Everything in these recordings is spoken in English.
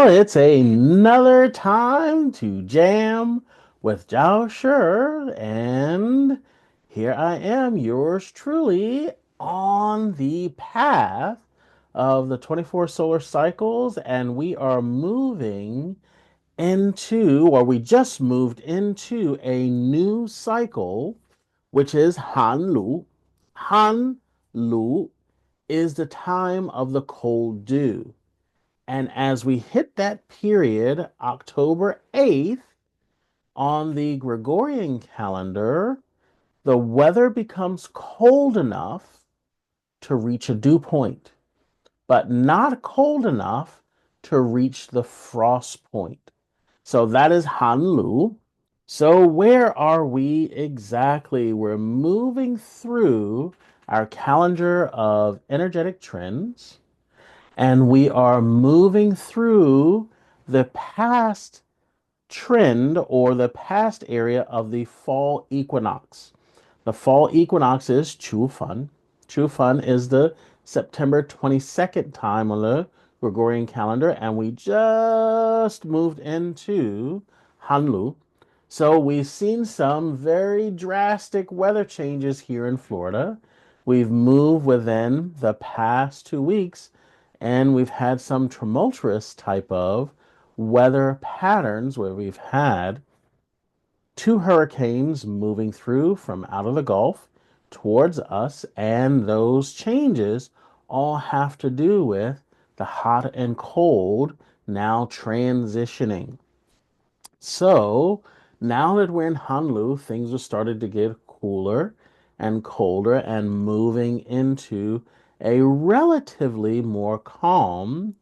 Well, it's another time to jam with Jiao Shi, and here I am, yours truly, on the path of the 24 solar cycles, and we are moving into, or we just moved into a new cycle, which is Han Lu. Han Lu is the time of the cold dew. And as we hit that period, October 8th, on the Gregorian calendar, the weather becomes cold enough to reach a dew point, but not cold enough to reach the frost point. So that is Hanlu. So where are we exactly? We're moving through our calendar of energetic trends. And we are moving through the past trend or the past area of the fall equinox. The fall equinox is Chu Fun. Chu Fun is the September 22nd time on the Gregorian calendar, and we just moved into Hanlu. So we've seen some very drastic weather changes here in Florida. We've moved within the past 2 weeks, and we've had some tumultuous type of weather patterns where we've had two hurricanes moving through from out of the Gulf towards us, and those changes all have to do with the hot and cold now transitioning. So now that we're in Honolulu, things are starting to get cooler and colder and moving into a relatively more calm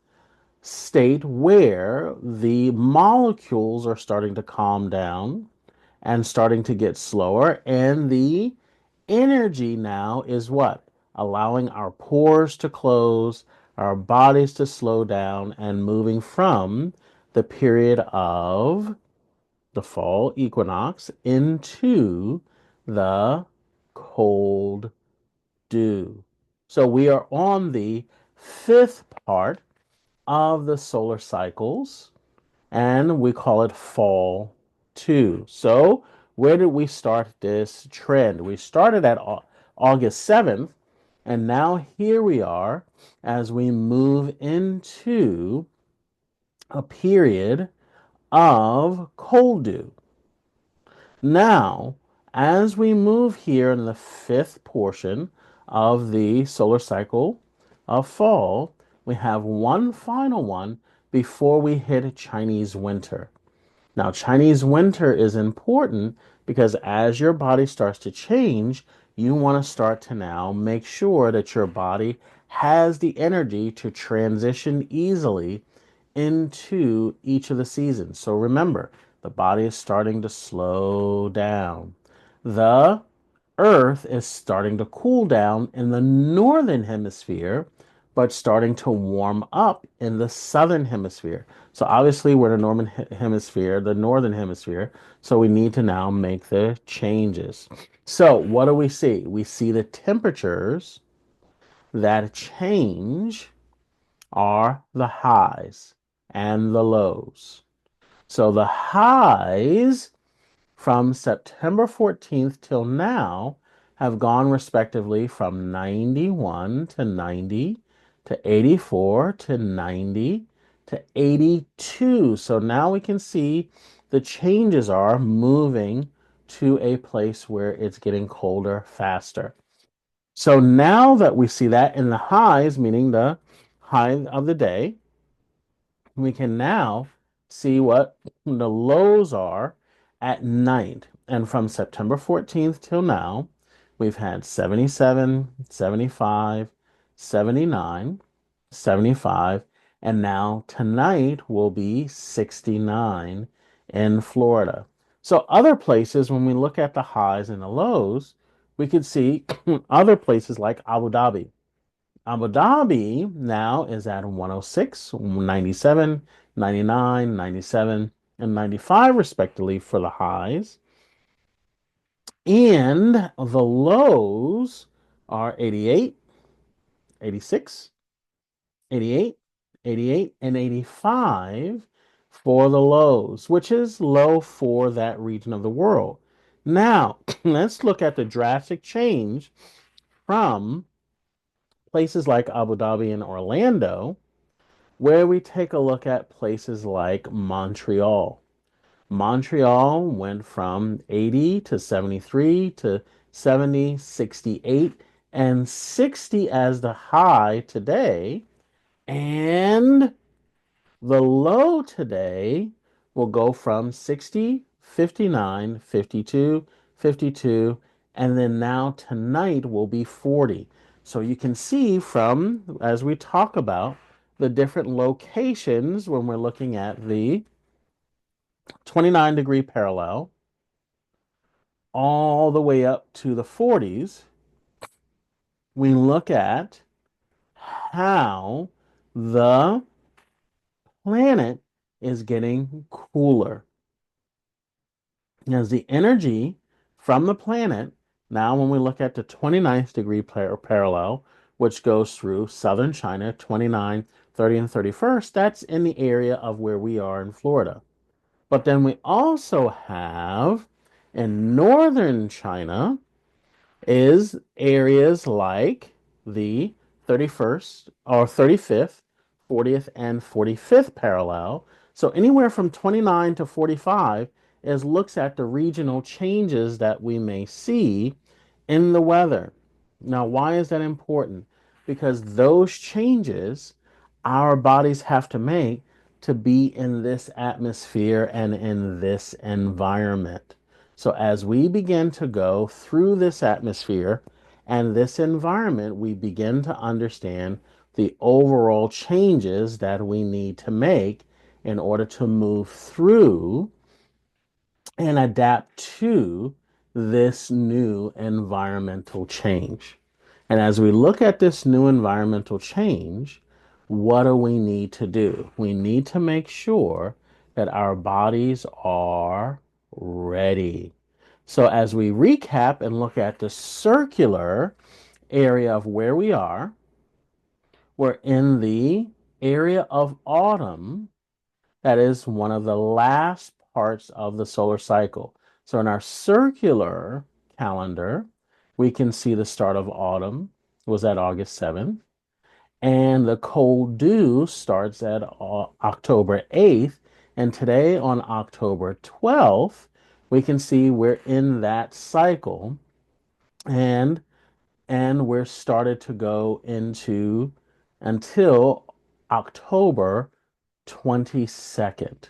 state where the molecules are starting to calm down and starting to get slower. And the energy now is what? Allowing our pores to close, our bodies to slow down, and moving from the period of the fall equinox into the cold dew. So we are on the fifth part of the solar cycles, and we call it fall two. So where did we start this trend? We started at August 7th, and now here we are as we move into a period of cold dew. Now, as we move here in the fifth portion of the solar cycle of fall, we have one final one before we hit Chinese winter. Now, Chinese winter is important because as your body starts to change, you want to start to now make sure that your body has the energy to transition easily into each of the seasons. So remember, the body is starting to slow down. The Earth is starting to cool down in the northern hemisphere, but starting to warm up in the southern hemisphere. So obviously we're the northern hemisphere, the northern hemisphere. So we need to now make the changes. So what do we see? We see the temperatures that change are the highs and the lows. So the highs from September 14th till now have gone respectively from 91 to 90 to 84 to 90 to 82. So now we can see the changes are moving to a place where it's getting colder faster. So now that we see that in the highs, meaning the high of the day, we can now see what the lows are at night. And from September 14th till now, we've had 77, 75, 79, 75, and now tonight will be 69 in Florida. So other places, when we look at the highs and the lows, we could see other places like Abu Dhabi. Abu Dhabi now is at 106, 97, 99, 97, and 95 respectively for the highs. And the lows are 88, 86, 88, 88 and 85 for the lows, which is low for that region of the world. Now, let's look at the drastic change from places like Abu Dhabi and Orlando, where we take a look at places like Montreal. Montreal went from 80 to 73 to 70, 68, and 60 as the high today. And the low today will go from 60, 59, 52, 52, and then now tonight will be 40. So you can see from, as we talk about, the different locations when we're looking at the 29-degree parallel all the way up to the 40s, we look at how the planet is getting cooler. As the energy from the planet, now when we look at the 29th degree parallel, which goes through southern China, 29, 30, and 31st, that's in the area of where we are in Florida. But then we also have in northern China is areas like the 31st or 35th, 40th, and 45th parallel. So anywhere from 29 to 45 is looks at the regional changes that we may see in the weather. Now, why is that important? Because those changes our bodies have to make to be in this atmosphere and in this environment. So, as we begin to go through this atmosphere and this environment, we begin to understand the overall changes that we need to make in order to move through and adapt to this new environmental change. And as we look at this new environmental change, what do we need to do? We need to make sure that our bodies are ready. So, as we recap and look at the circular area of where we are, we're in the area of autumn. That is one of the last parts of the solar cycle. So in our circular calendar, we can see the start of autumn was at August 7th, and the cold dew starts at October 8th. And today on October 12th, we can see we're in that cycle and we're started to go into until October 22nd.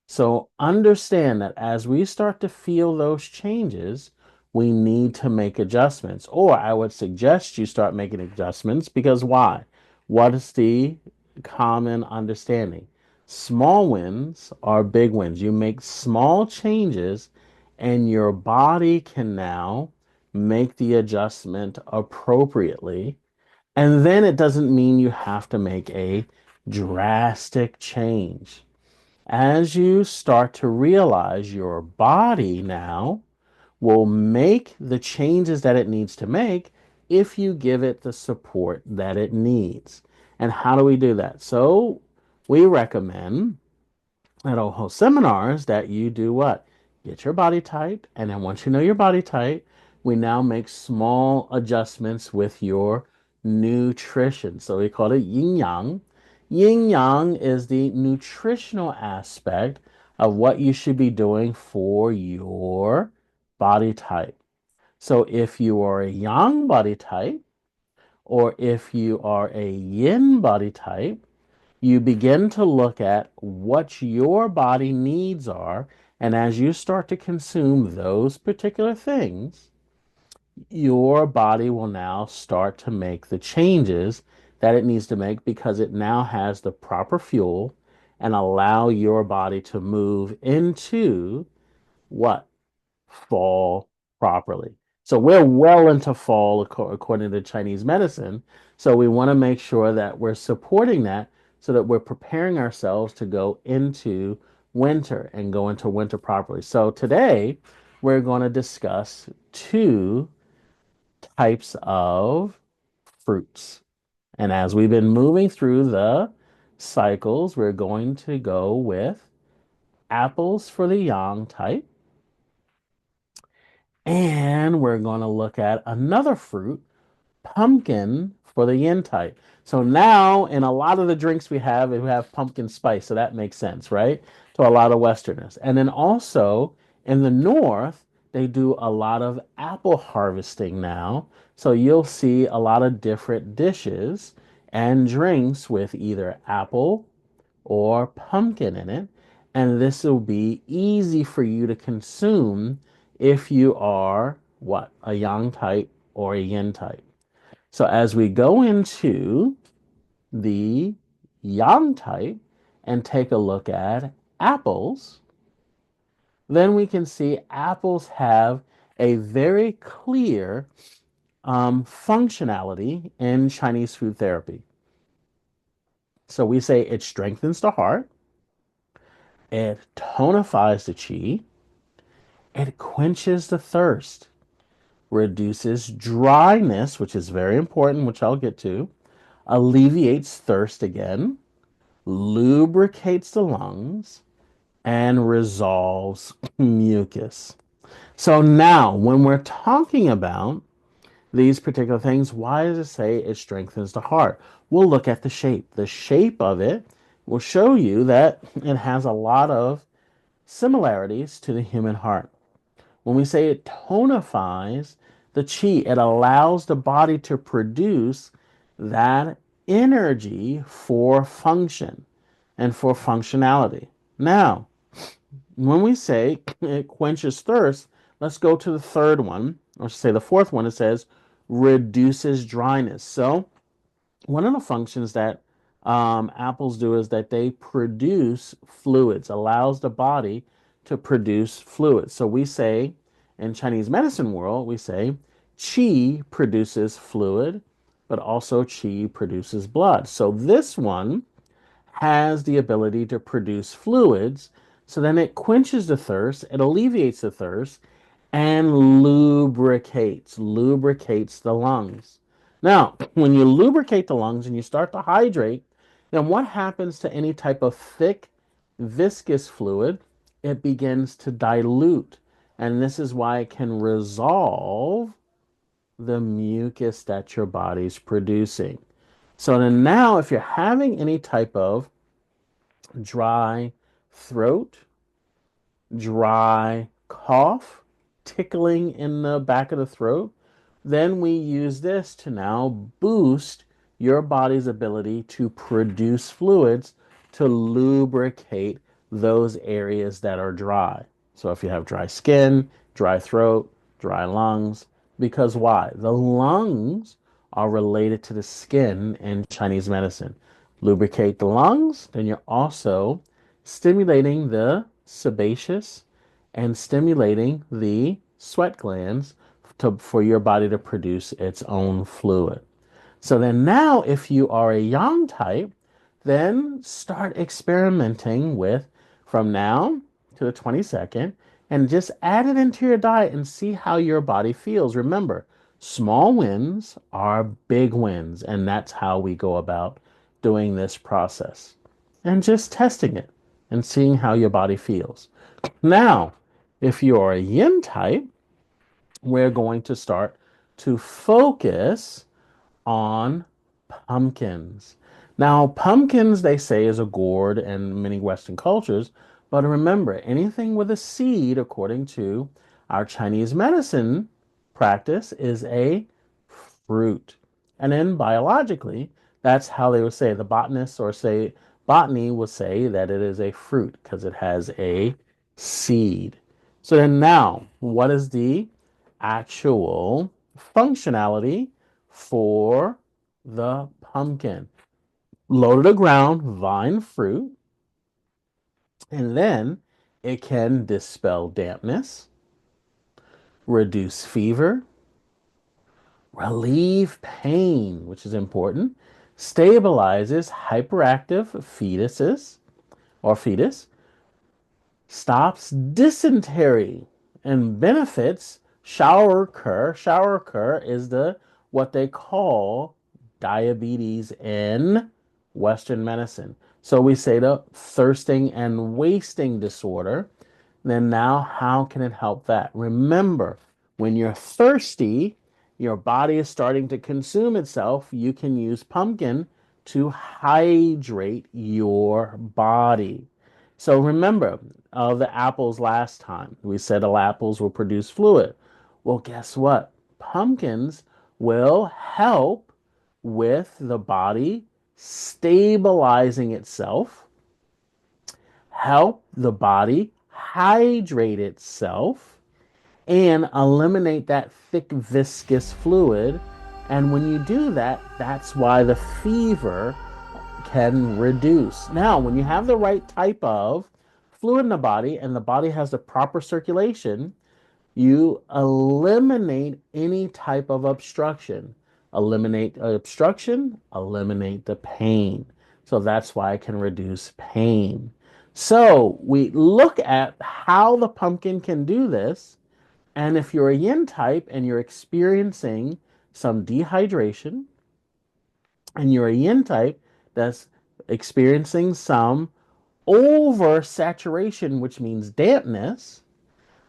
So understand that as we start to feel those changes, we need to make adjustments. Or I would suggest you start making adjustments because why? What is the common understanding? Small wins are big wins. You make small changes, and your body can now make the adjustment appropriately. And then it doesn't mean you have to make a drastic change. As you start to realize your body now will make the changes that it needs to make if you give it the support that it needs. And how do we do that? So we recommend at OHO Seminars that you do what? Get your body type, and then once you know your body type, we now make small adjustments with your nutrition. So we call it yin yang. Yin yang is the nutritional aspect of what you should be doing for your body type. So if you are a yang body type, or if you are a yin body type, you begin to look at what your body needs are. And as you start to consume those particular things, your body will now start to make the changes that it needs to make because it now has the proper fuel and allow your body to move into what? Fall properly. So we're well into fall according to Chinese medicine. So we want to make sure that we're supporting that so that we're preparing ourselves to go into winter and go into winter properly. So today we're going to discuss two types of fruits. And as we've been moving through the cycles, we're going to go with apples for the yang type. And we're going to look at another fruit, pumpkin for the yin type. So now in a lot of the drinks we have pumpkin spice. So that makes sense, right? To a lot of Westerners. And then also in the North, they do a lot of apple harvesting now. So you'll see a lot of different dishes and drinks with either apple or pumpkin in it. And this will be easy for you to consume if you are what? A yang type or a yin type. So as we go into the yang type and take a look at apples, then we can see apples have a very clear functionality in Chinese food therapy. So we say it strengthens the heart, it tonifies the qi, it quenches the thirst, reduces dryness, which is very important, which I'll get to, alleviates thirst again, lubricates the lungs, and resolves mucus. So now, when we're talking about these particular things, why does it say it strengthens the heart? We'll look at the shape. The shape of it will show you that it has a lot of similarities to the human heart. When we say it tonifies the chi, it allows the body to produce that energy for function and for functionality. Now, when we say it quenches thirst, let's go to the third one, or say the fourth one. It says reduces dryness. So one of the functions that apples do is that they produce fluids, allows the body to produce fluids. So we say in Chinese medicine world, we say qi produces fluid, but also qi produces blood. So this one has the ability to produce fluids. So then it quenches the thirst, it alleviates the thirst, and lubricates the lungs. Now, when you lubricate the lungs and you start to hydrate, then what happens to any type of thick, viscous fluid? It begins to dilute. And this is why it can resolve the mucus that your body's producing. So then now, if you're having any type of dry throat, dry cough, tickling in the back of the throat, then we use this to now boost your body's ability to produce fluids to lubricate those areas that are dry. So if you have dry skin, dry throat, dry lungs, because why? The lungs are related to the skin in Chinese medicine. Lubricate the lungs, then you're also stimulating the sebaceous and stimulating the sweat glands for your body to produce its own fluid. So then now, if you are a yang type, then start experimenting with from now to the 22nd and just add it into your diet and see how your body feels. Remember, small wins are big wins, and that's how we go about doing this process and just testing it and seeing how your body feels. Now, if you're a yin type, we're going to start to focus on pumpkins. Now, pumpkins, they say, is a gourd in many Western cultures, but remember, anything with a seed, according to our Chinese medicine practice, is a fruit. And then biologically, that's how they would say the botanists or say botany will say that it is a fruit because it has a seed. So then now, what is the actual functionality for the pumpkin? Low to the ground, vine fruit, and then it can dispel dampness, reduce fever, relieve pain, which is important, stabilizes hyperactive fetuses or fetus, stops dysentery, and benefits shower cur. Shower cur is the what they call diabetes in Western medicine. So we say the thirsting and wasting disorder. Then now, how can it help that? Remember, when you're thirsty, your body is starting to consume itself. You can use pumpkin to hydrate your body. So remember the apples last time. We said apples will produce fluid. Well, guess what? Pumpkins will help with the body stabilizing itself, help the body hydrate itself, and eliminate that thick viscous fluid. And when you do that, that's why the fever can reduce. Now, when you have the right type of fluid in the body and the body has the proper circulation, you eliminate any type of obstruction. Eliminate obstruction, eliminate the pain. So that's why it can reduce pain. So we look at how the pumpkin can do this. And if you're a yin type and you're experiencing some dehydration, and you're a yin type that's experiencing some oversaturation, which means dampness,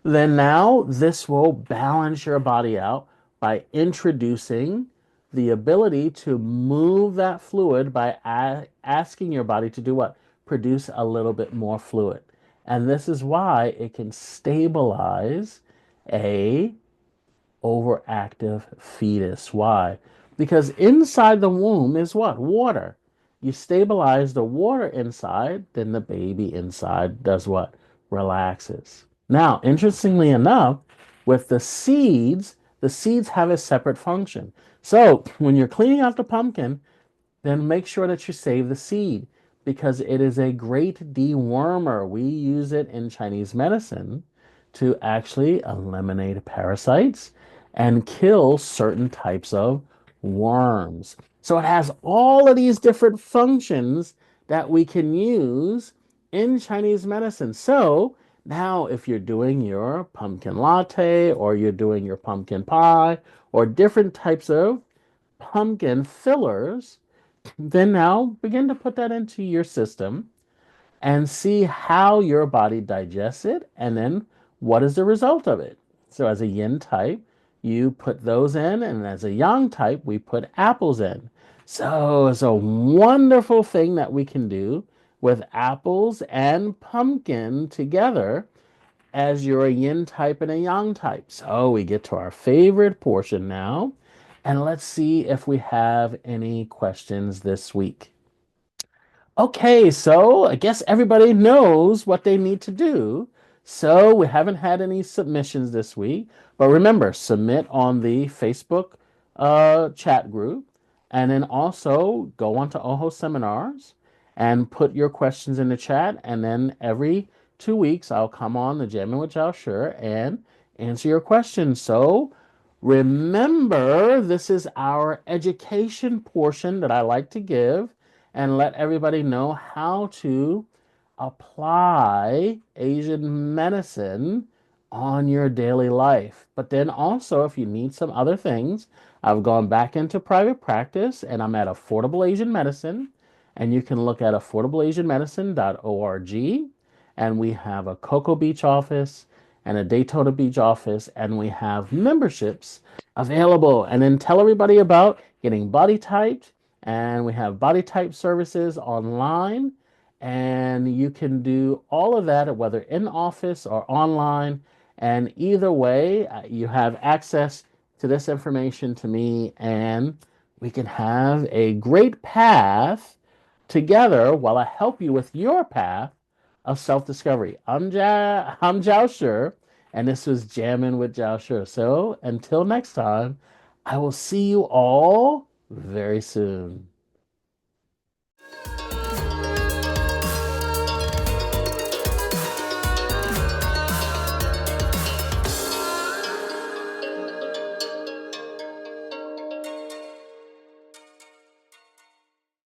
then now this will balance your body out by introducing the ability to move that fluid by asking your body to do what? Produce a little bit more fluid. And this is why it can stabilize a overactive fetus. Why? Because inside the womb is what? Water. You stabilize the water inside, then the baby inside does what? Relaxes. Now, interestingly enough, with the seeds have a separate function. So when you're cleaning out the pumpkin, then make sure that you save the seed because it is a great dewormer. We use it in Chinese medicine to actually eliminate parasites and kill certain types of worms. So it has all of these different functions that we can use in Chinese medicine. So now, if you're doing your pumpkin latte or you're doing your pumpkin pie or different types of pumpkin fillers, then now begin to put that into your system and see how your body digests it and then what is the result of it. So, as a yin type, you put those in, and as a yang type, we put apples in. So, it's a wonderful thing that we can do with apples and pumpkin together as you're a yin type and a yang type. So, we get to our favorite portion now. And let's see if we have any questions this week. Okay, so I guess everybody knows what they need to do. So we haven't had any submissions this week, but remember, submit on the Facebook chat group, and then also go onto OHO Seminars and put your questions in the chat. And then every 2 weeks, I'll come on the Jammin with Jiao Shi and answer your questions. So remember, this is our education portion that I like to give and let everybody know how to apply Asian medicine on your daily life. But then also, if you need some other things, I've gone back into private practice and I'm at Affordable Asian Medicine. And you can look at affordableasianmedicine.org. And we have a Cocoa Beach office and a Daytona Beach office. And we have memberships available. And then tell everybody about getting body typed. And we have body type services online. And you can do all of that, whether in office or online. And either way, you have access to this information to me, and we can have a great path together while I help you with your path of self-discovery. I'm Jiao Shi, and this was Jammin with Jiao Shi. So until next time, I will see you all very soon.